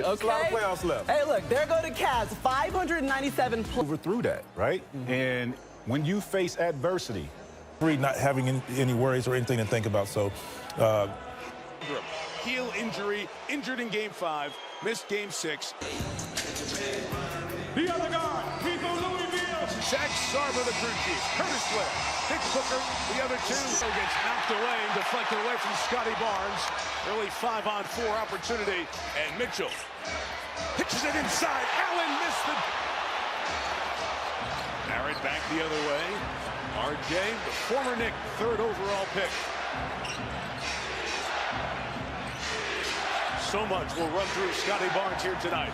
it. Okay? There's a lot of playoffs left. Hey, look, there go the Cavs, 597 Over through that, right? And when you face adversity, not having any worries or anything to think about, so heel injury, injured in Game 5, missed Game 6. The other guard, Pico Louisville. Zach Sarver, the crew chief. Curtis Blair, Dick Booker, the other two. Gets knocked away, deflected away from Scotty Barnes. Early 5-on-4 opportunity, and Mitchell pitches it inside. Allen missed the... Barrett back the other way. RJ, the former Knick, 3rd overall pick. So much will run through Scotty Barnes here tonight.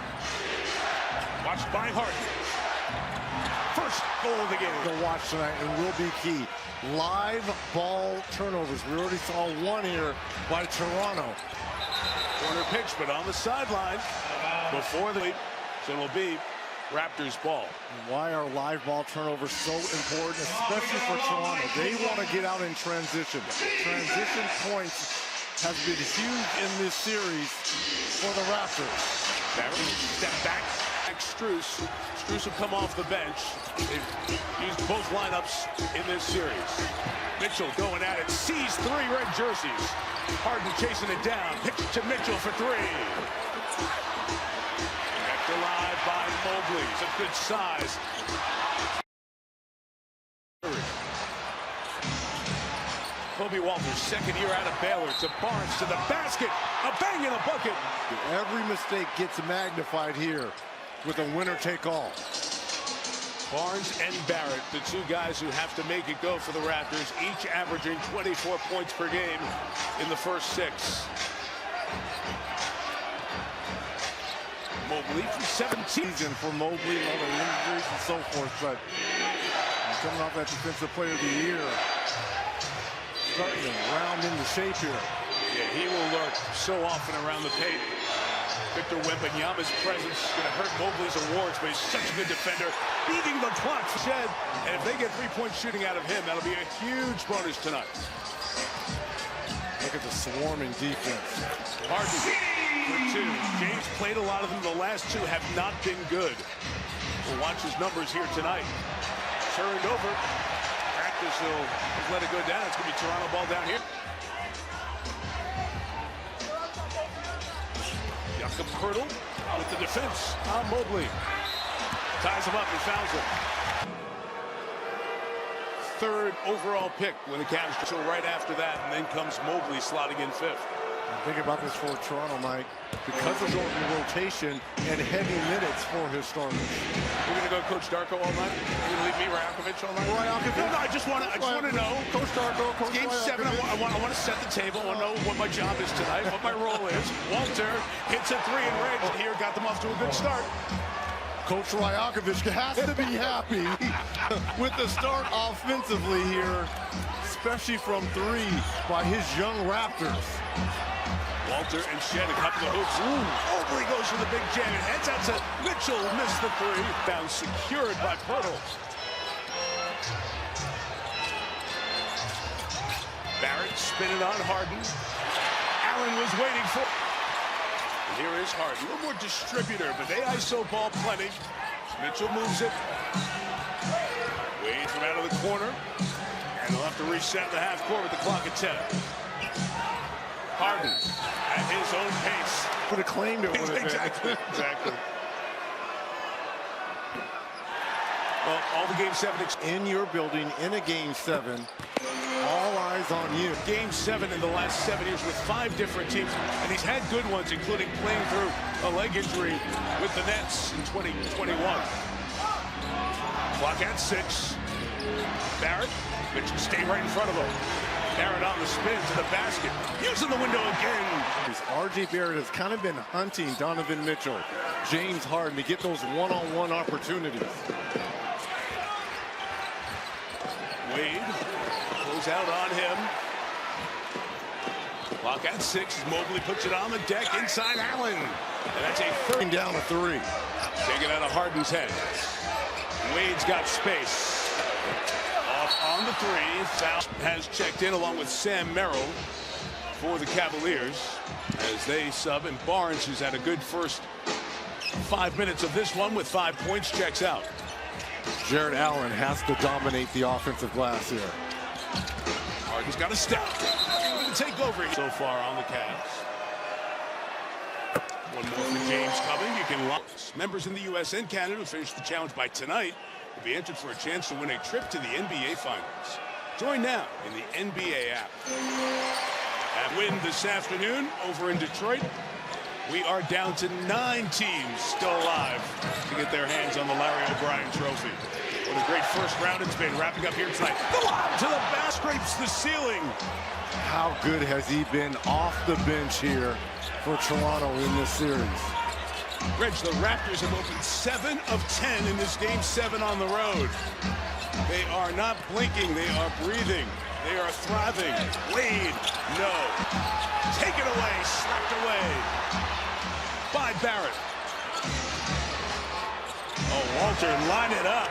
Watched by Harden. First goal of the game. To watch tonight and will be key. Live ball turnovers. We already saw one here by Toronto. Corner pitch, but on the sideline before the... So it'll be Raptors ball. Why are live ball turnovers so important, especially for Toronto? They want to get out in transition. Transition points has been huge in this series for the Raptors. Barrett step back. Strus will come off the bench. They've used both lineups in this series. Mitchell going at it. Sees 3 red jerseys. Harden chasing it down. Pitch it to Mitchell for 3. Kept alive by Mobley. It's a good size. Kobe Walters, 2nd year out of Baylor, to Barnes, to the basket. A bang in a bucket. Every mistake gets magnified here with a winner-take-all. Barnes and Barrett, the 2 guys who have to make it go for the Raptors, each averaging 24 points per game in the first 6. Mobley for 17. For Mobley, all the injuries and so forth, but coming off that Defensive Player of the Year, starting to round into shape here. Yeah, he will lurk so often around the paint. Victor Wembanyama's presence is going to hurt Mobley's awards, but he's such a good defender. Beating the clock, Shed. And if they get 3-point shooting out of him, that'll be a huge bonus tonight. Look at the swarming defense. Harden for 2. James played a lot of them. The last 2 have not been good. We'll watch his numbers here tonight. Turned over. Practice will let it go down. It's going to be Toronto ball down here. Jakob Poeltl with the defense on Mobley. Ties him up and fouls him. 3rd overall pick when the Cavs. So right after that, and then comes Mobley slotting in 5th. Think about this for Toronto, Mike. Because of the rotation and heavy minutes for his starters. We're going to go Coach Darko all night? You're going to leave me Rajakovic all night? No, I just want to know. Coach Darko, Coach Game 7, I want to set the table. I want to know what my job is tonight, what my role is. Walter hits a 3 in range here, got them off to a good start. Coach Rajakovic has to be happy with the start offensively here, especially from 3 by his young Raptors. Walter and Shed, a couple of hoops. Mobley goes for the big jam and heads out to Mitchell. Missed the 3. Down secured by Poeltl. Barrett spinning on Harden. Allen was waiting for. And here is Harden. A little more distributor, but they ISO ball plenty. Mitchell moves it. Wade from out of the corner. And they'll have to reset the half court with the clock at 10. Harden at his own pace. Put a claim to it. Exactly. Well, all the Game 7 in your building in a Game 7. All eyes on you. Game 7 in the last 7 years with 5 different teams, and he's had good ones, including playing through a leg injury with the Nets in 2021. Clock at 6. Barrett, which can stay right in front of him. Barrett on the spin to the basket, using the window again. R.J. Barrett has kind of been hunting Donovan Mitchell, James Harden to get those one-on-one opportunities. Wade goes out on him. Clock at 6 as Mobley puts it on the deck inside Allen. And that's a third down to 3. Taken out of Harden's head. Wade's got space. Off on the 3. Foul has checked in along with Sam Merrill. for the Cavaliers as they sub, and Barnes, who's had a good first 5 minutes of this one with 5 points, checks out. Jared Allen has to dominate the offensive glass here. Harden's got a step. Going to take over so far on the Cavs. One more for James coming. You can lock. Members in the U.S. and Canada who finish the challenge by tonight will be entered for a chance to win a trip to the NBA Finals. Join now in the NBA app. At win this afternoon over in Detroit. We are down to 9 teams still alive to get their hands on the Larry O'Brien Trophy. What a great first round it's been. Wrapping up here tonight. The lob to the basket, scrapes the ceiling. How good has he been off the bench here for Toronto in this series? Reg, the Raptors have opened 7 of 10 in this game 7 on the road. They are not blinking. They are breathing. They are thriving. Wade, no. Take it away, slapped away by Barrett. Oh, Walter, line it up.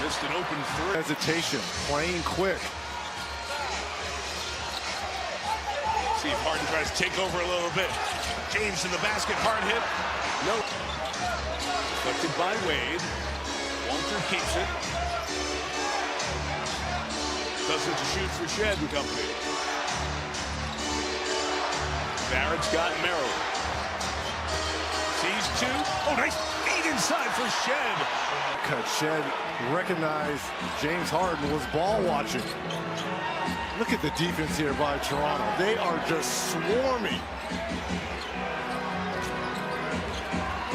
Missed an open 3. Hesitation, playing quick. See if Harden tries to take over a little bit. James in the basket, hard hit. No. Deflected by Wade. Walter keeps it. Doesn't to shoot for Shed and company. Barrett's got Merrill. Sees 2. Oh, nice feed inside for Shed. Cut. Shed recognized James Harden was ball watching. Look at the defense here by Toronto. They are just swarming.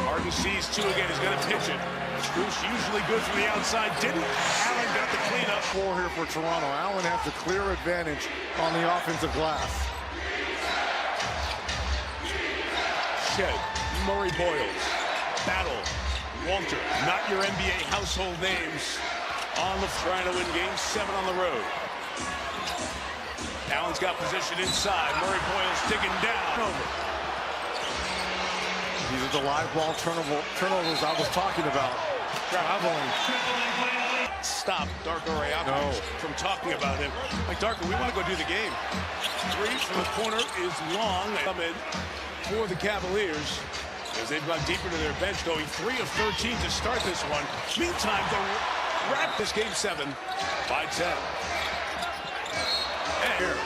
Harden sees 2 again. He's going to pitch it. Strus usually good from the outside. Didn't. Allen got the cleanup. 4 here for Toronto. Allen has the clear advantage on the offensive glass. Shed. Murray Boyles. Battle. Walter. Not your NBA household names. On the trying to win game 7 on the road. Allen's got position inside. Murray Boyles digging down. Over. These are the live ball turnovers I was talking about. Traveling. Stop Darko Rajakovic from talking about him. Like, Darko, we want to go do the game. 3 from the corner is long. They come in for the Cavaliers as they've gone deeper to their bench, going 3 of 13 to start this one. Meantime, the wrap this game 7 by 10. And here.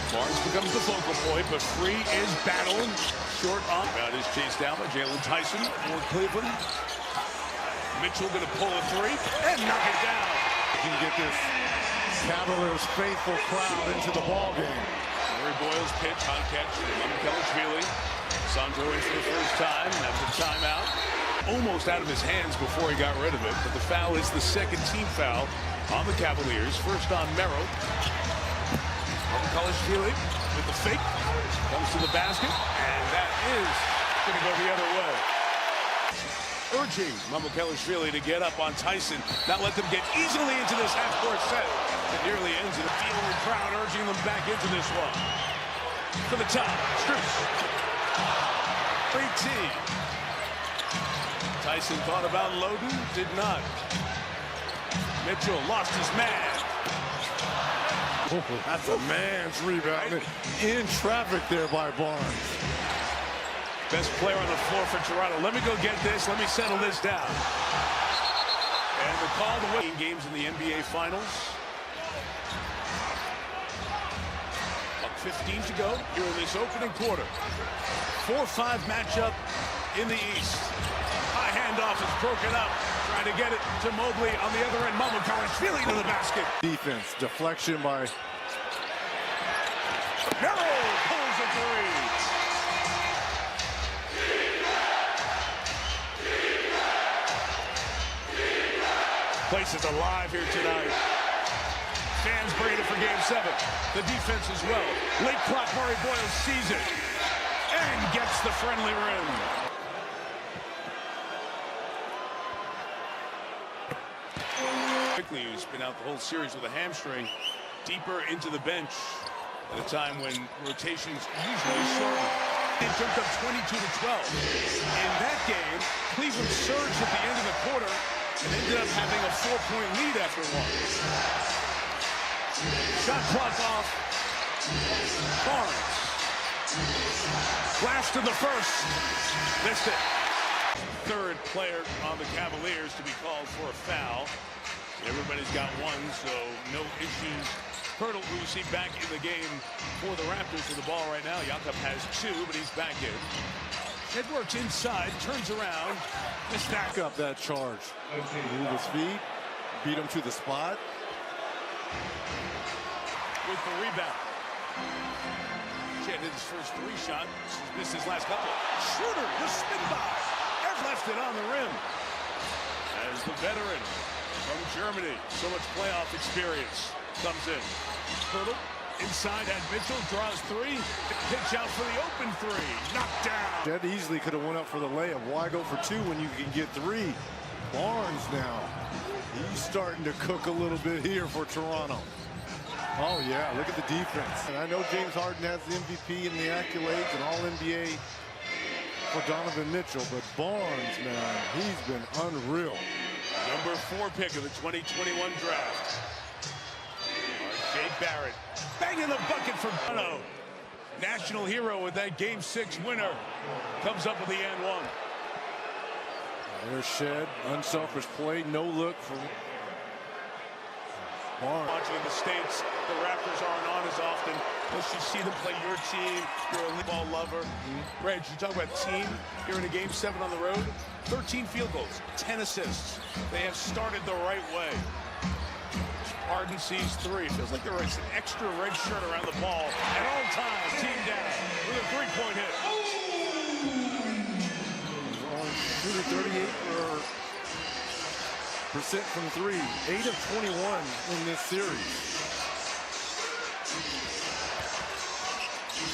Barnes becomes the focal point, but Free is battling. Short on. Round is chased down by Jalen Tyson for Cleveland. Mitchell going to pull a 3 and knock it down. He can get this Cavaliers faithful crowd into the ball game. Murray Boyles pitch, high catch from Kelishvili. Sandro in for the first time, has a timeout. Almost out of his hands before he got rid of it, but the foul is the second team foul on the Cavaliers. First on Merrill. Kelishvili with the fake, comes to the basket, and that is going to go the other way. Urging Kelishvili to get up on Tyson, not let them get easily into this half-court set. It nearly ends in a feeling the crowd urging them back into this one. To the top, Strus. Great team. Tyson thought about loading, did not. Mitchell lost his man. That's a man's rebound. In traffic there by Barnes. Best player on the floor for Toronto. Let me go get this. Let me settle this down. And the call to win games in the NBA Finals. 15 to go here in this opening quarter. 4-5 matchup in the East. High handoff is broken up. Trying to get it to Mobley on the other end. Kelishvili to the basket. Defense, deflection by Merrill pulls a 3. Place is alive here tonight. Fans bringing it for game 7. The defense as well. Late clock, Murray Boyles sees it and gets the friendly rim. Quickly, who's been out the whole series with a hamstring, deeper into the bench at a time when rotations usually shorten. It jumped up 22-12. In that game, Cleveland surged at the end of the quarter and ended up having a 4-point lead after one. Shot clock off. Barnes. Flash to the first. Missed it. Third player on the Cavaliers to be called for a foul. Everybody's got one, so no issues. Hurdle, who you see back in the game for the Raptors with the ball right now. Jakob has two, but he's back in. Head works inside, turns around. Stack up that charge. Move his feet, beat him to the spot. With the rebound. Chet hit his first three shot. Missed his last couple. Schroeder, the spin by. And left it on the rim. As the veteran from Germany, so much playoff experience, comes in. Hurdle inside at Mitchell, draws three. Pitch out for the open three. Knocked down. That easily could have went up for the layup. Why go for two when you can get three? Barnes now. He's starting to cook a little bit here for Toronto. Oh, yeah, look at the defense. And I know James Harden has the MVP and the accolades and All-NBA for Donovan Mitchell, but Barnes, man, he's been unreal. Number 4 pick of the 2021 draft. Jay Barrett banging the bucket for Toronto. National hero with that Game 6 winner. Comes up with the and one. There's Shed, unselfish play, no look from Barnes. Watching the States, the Raptors aren't on as often. Plus you see them play your team. You're a ball lover. Reg, you talk about team here in a Game 7 on the road. 13 field goals, 10 assists. They have started the right way. Harden sees three. Feels like there is an extra red shirt around the ball at all times. Team down with a three-point hit. Shooting 38% from three, 8 of 21 in this series.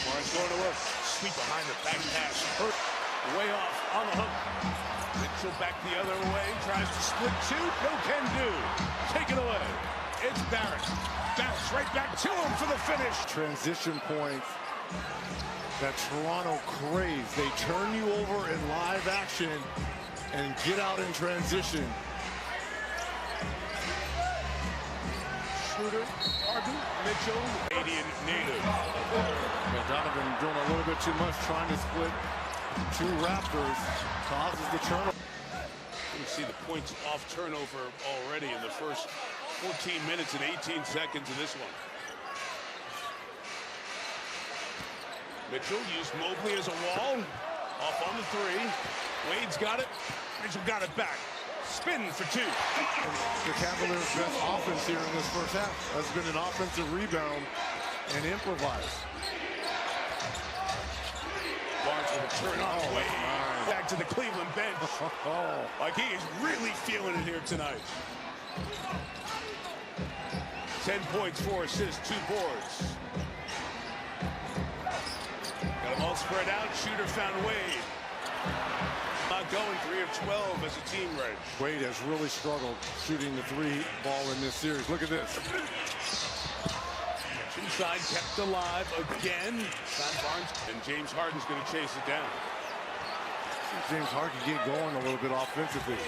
Barnes going to work. Sweep behind the back pass. Hurt way off on the hook. Mitchell back the other way. Tries to split two. No can do. Take it away. It's Barrett. Bounce right back to him for the finish. Transition points that Toronto craves. They turn you over in live action and get out in transition. Schroeder, Harden, Mitchell, Canadian native. Donovan doing a little bit too much, trying to split two Raptors, causes the turnover. You see the points off turnover already in the first 14 minutes and 18 seconds of this one. Mitchell used Mobley as a wall. Off on the three. Wade's got it. Mitchell got it back. Spin for two. The Cavaliers' best offense here in this first half has been an offensive rebound and improvise. Barnes with a turn off Wade. Back to the Cleveland bench. Like he is really feeling it here tonight. 10 points, 4 assists, 2 boards. Got them all spread out. Shooter found Wade. Not going 3 of 12 as a team, Reg. Wade has really struggled shooting the three ball in this series. Look at this. Inside, kept alive again. Barnes and James Harden's going to chase it down. James Harden can get going a little bit offensively.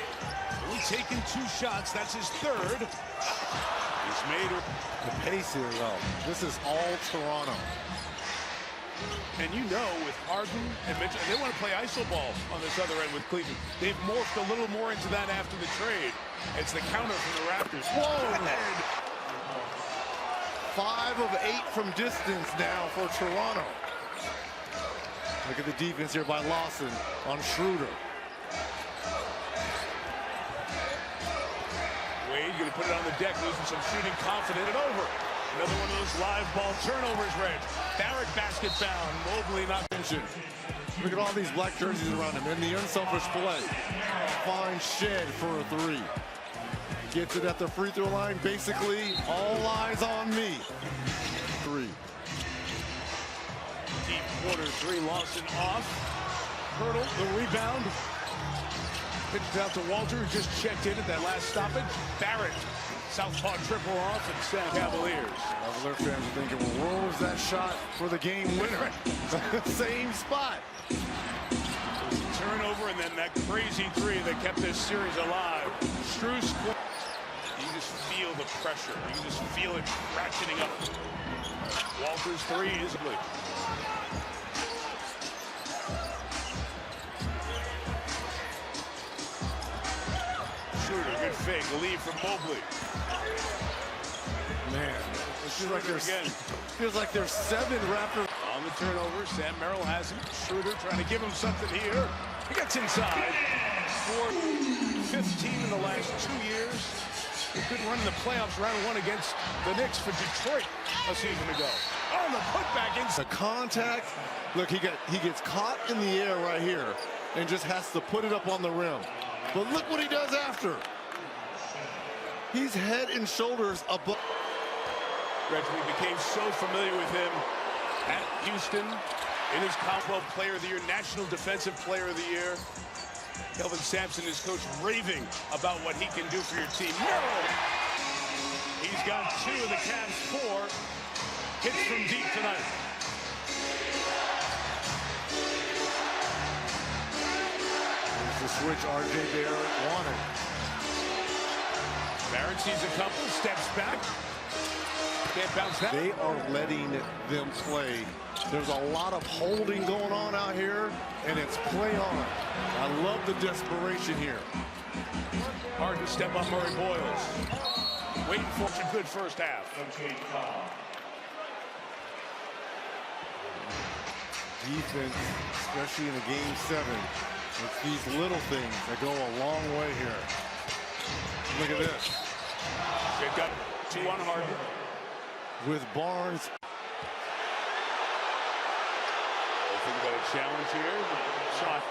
Only taken 2 shots. That's his third. He's made the pace here, though. This is all Toronto. And you know, with Harden and Mitchell, they want to play iso ball on this other end with Cleveland. They've morphed a little more into that after the trade. It's the counter from the Raptors. Whoa! 5 of 8 from distance now for Toronto. Look at the defense here by Lawson on Schroeder. Wade going to put it on the deck, losing some shooting, confident and over. Another one of those live ball turnovers, Reg. Barrett basket bound. Mobley not mentioned. Look at all these black jerseys around him. And the unselfish play. Finds Shed for a three. Gets it at the free throw line. Basically, all eyes on me. Three. Deep corner three. Lawson off. Hurdle, the rebound. Pitched out to Walter, who just checked in at that last stoppage. Barrett. Southpaw triple off and Sam Cavaliers. Cavalier fans are thinking, well, where was that shot for the game winner? Same spot. Turnover and then that crazy three that kept this series alive. Strus, you just feel the pressure. You just feel it ratcheting up. Walters three easily. Shooter, good fake. Lead from Mobley. Man, it feels like there's 7 Raptors. On the turnover, Sam Merrill has him. Schroeder trying to give him something here. He gets inside. 4-15 in the last 2 years. He couldn't run in the playoffs round 1 against the Knicks for Detroit a season ago. Oh, the putback inside. The contact. Look, he gets caught in the air right here and just has to put it up on the rim. But look what he does after. He's head and shoulders above. Reggie, we became so familiar with him at Houston in his Commonwealth Player of the Year, National Defensive Player of the Year. Kelvin Sampson, his coach, raving about what he can do for your team. No! He's got 2 of the Cavs' 4 hits from deep tonight. There's the switch R.J. Barrett wanted. Barrett sees a couple, steps back. Can't bounce that. They are letting them play. There's a lot of holding going on out here, and it's play on. I love the desperation here. Hard to step up Murray Boyles. Waiting for a good first half. Defense, especially in a game 7. It's these little things that go a long way here. Look at this. They've got 2 on Harden. With Barnes. Think about a challenge here. Shot.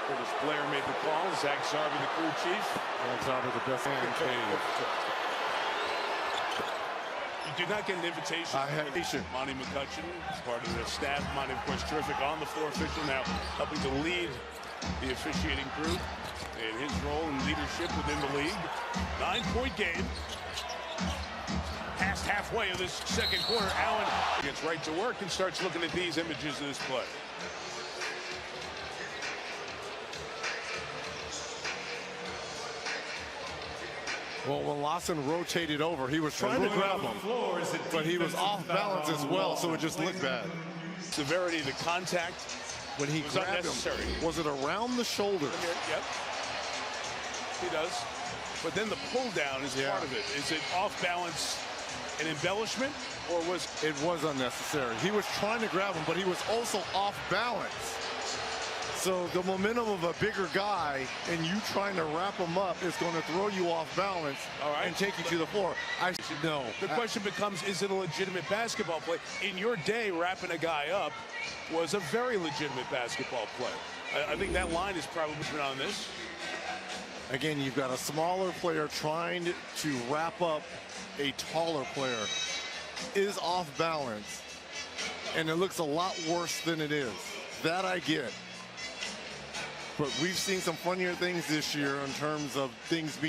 Curtis Blair made the call. Zach Zarby, the crew chief. Zach Zarby, the best man. You did not get an invitation. I had Monty McCutcheon, part of the staff. Monty, of course, terrific on the floor official, now helping to lead the officiating crew in his role in leadership within the league. 9-point game. Past halfway of this second quarter, Allen gets right to work and starts looking at these images of this play. Well, when Lawson rotated over, he was trying to grab him, but he was off balance as well, so it just looked bad. Severity of the contact when he was grabbed unnecessary. him, was it around the shoulder? Yep, he does. But then the pull down is part of it. Is it off balance? An embellishment, or was it was unnecessary? He was trying to grab him, but he was also off balance. So the momentum of a bigger guy and you trying to wrap him up is going to throw you off balance and take you to the floor. I should know. The question becomes, is it a legitimate basketball play? In your day, wrapping a guy up was a very legitimate basketball play. I think that line is probably been on this. Again, you've got a smaller player trying to wrap up a taller player. Is off balance, and it looks a lot worse than it is. That I get. But we've seen some funnier things this year in terms of things being